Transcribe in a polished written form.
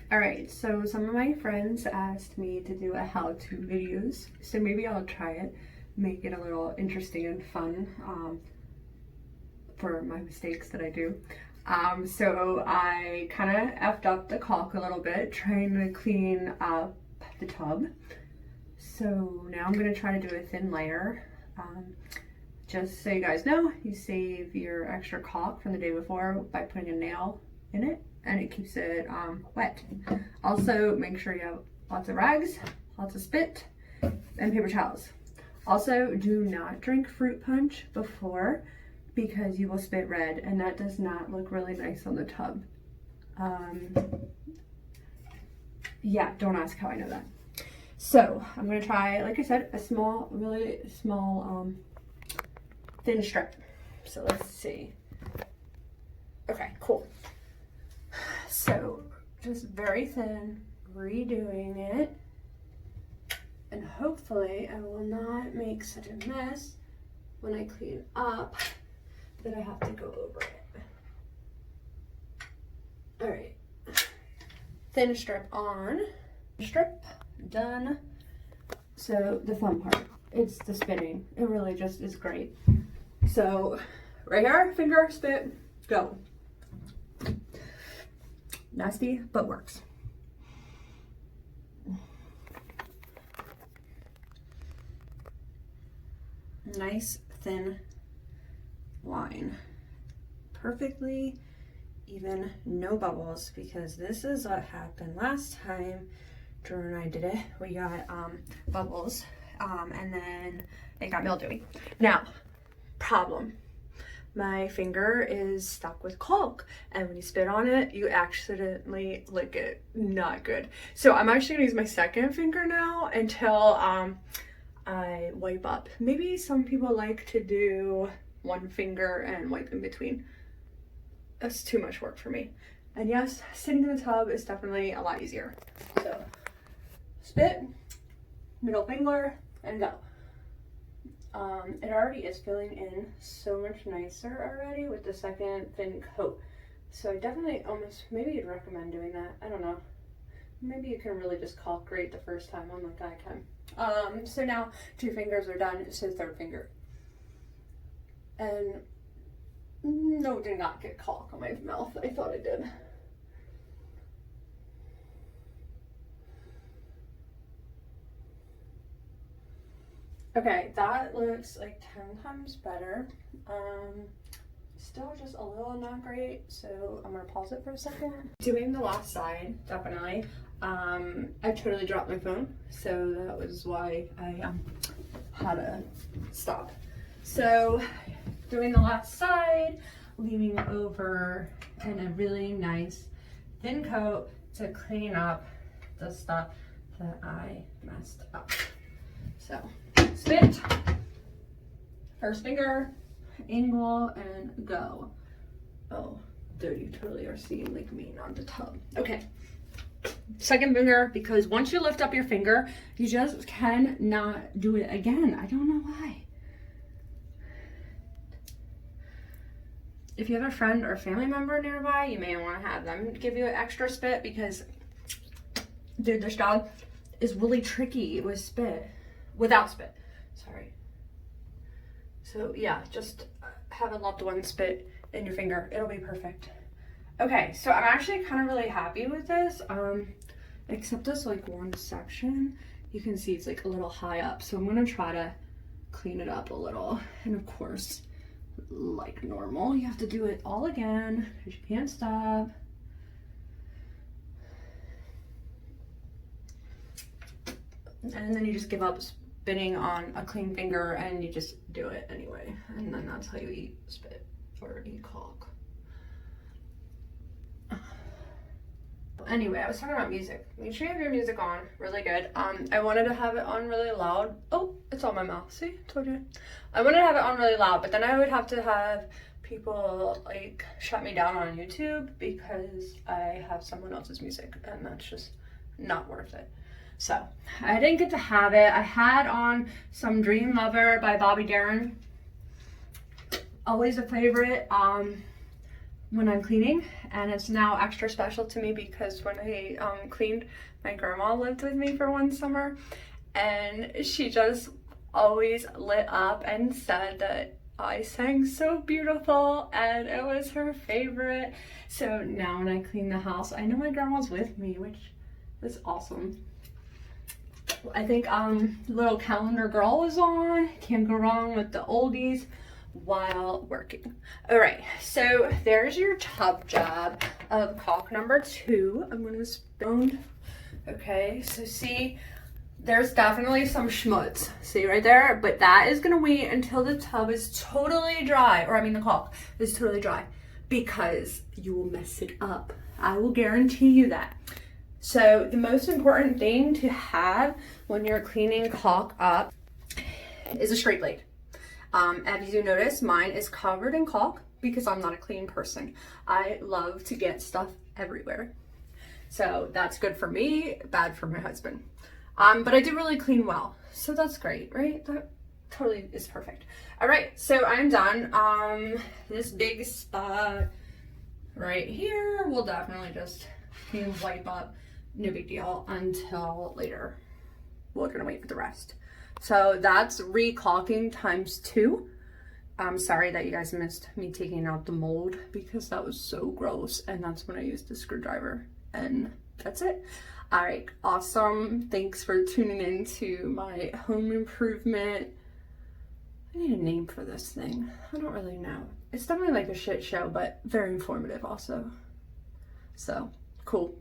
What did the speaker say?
All right, so some of my friends asked me to do a how-to videos, so maybe I'll try it, make it a little interesting and fun for my mistakes that I do. So I kind of effed up the caulk a little bit, trying to clean up the tub. So now I'm gonna try to do a thin layer. Just so you guys know, you save your extra caulk from the day before by putting a nail in it, and it keeps it wet. Also, make sure you have lots of rags, lots of spit, and paper towels. Also, do not drink fruit punch before, because you will spit red, and that does not look really nice on the tub. Yeah, don't ask how I know that. So I'm gonna try, like I said, a small, really small, thin strip. So let's see. Okay, cool. So just very thin, redoing it, and hopefully I will not make such a mess when I clean up that I have to go over it. All right, thin strip on, strip done. So the fun part, it's the spitting. It really just is great. So right here, finger, spit, go. Nasty, but works. Nice thin line. Perfectly even, no bubbles, because this is what happened last time Drew and I did it. We got bubbles, and then it got mildewy. Now, problem. My finger is stuck with caulk, and when you spit on it, you accidentally lick it. Not good. So I'm actually gonna use my second finger now until I wipe up. Maybe some people like to do one finger and wipe in between. That's too much work for me. And yes, sitting in the tub is definitely a lot easier. So spit, middle finger, and go. It already is filling in so much nicer already with the second thin coat. So I definitely almost, maybe you'd recommend doing that. I don't know. Maybe you can really just caulk great the first time, unlike I can. So now 2 fingers are done, so third finger. And no, did not get caulk on my mouth. I thought I did. Okay, that looks like 10 times better. Still just a little not great, so I'm gonna pause it for a second. Doing the last side, definitely. I totally dropped my phone, so that was why I had to stop. So, doing the last side, leaving over in a really nice thin coat to clean up the stuff that I messed up. So, spit, first finger, angle, and go. Oh, there you totally are seeing like me on the tub. Okay, second finger, because once you lift up your finger, you just cannot do it again. I don't know why. If you have a friend or family member nearby, you may want to have them give you an extra spit, because dude, this dog is really tricky with spit. Without spit, sorry. So yeah, just have a loved one spit in your finger. It'll be perfect. Okay, so I'm actually kind of really happy with this. Except this like one section, you can see it's like a little high up. So I'm gonna try to clean it up a little. And of course, like normal, you have to do it all again because you can't stop. And then you just give up spitting on a clean finger and you just do it anyway. And then that's how you eat spit or eat caulk. Anyway, I was talking about music. Make sure you have your music on really good. I wanted to have it on really loud. Oh, it's on my mouth. See, told you. I wanted to have it on really loud, but then I would have to have people like shut me down on YouTube because I have someone else's music, and that's just not worth it. So I didn't get to have it. I had on some Dream Lover by Bobby Darin. Always a favorite. when I'm cleaning, and it's now extra special to me because when I cleaned, my grandma lived with me for one summer, and she just always lit up and said that I sang so beautiful and it was her favorite. So now when I clean the house, I know my grandma's with me, which is awesome. I think little calendar girl is on. Can't go wrong with the oldies while working. All right, so there's your tub job of caulk number 2. I'm gonna spoon. Okay, so see, there's definitely some schmutz, see right there, but that is gonna wait until the tub is totally dry, or I mean the caulk is totally dry, because you will mess it up. I will guarantee you that. So the most important thing to have when you're cleaning caulk up is a straight blade. As you notice, mine is covered in caulk because I'm not a clean person. I love to get stuff everywhere. So that's good for me, bad for my husband. But I do really clean well. So that's great, right? That totally is perfect. All right, so I'm done. This big spot right here will definitely just wipe up. No big deal until later. We're gonna wait for the rest. So that's re-caulking times 2. I'm sorry that you guys missed me taking out the mold because that was so gross, and that's when I used the screwdriver, and that's it. All right, awesome. Thanks for tuning in to my home improvement. I need a name for this thing. I don't really know. It's definitely like a shit show, but very informative also. So, cool.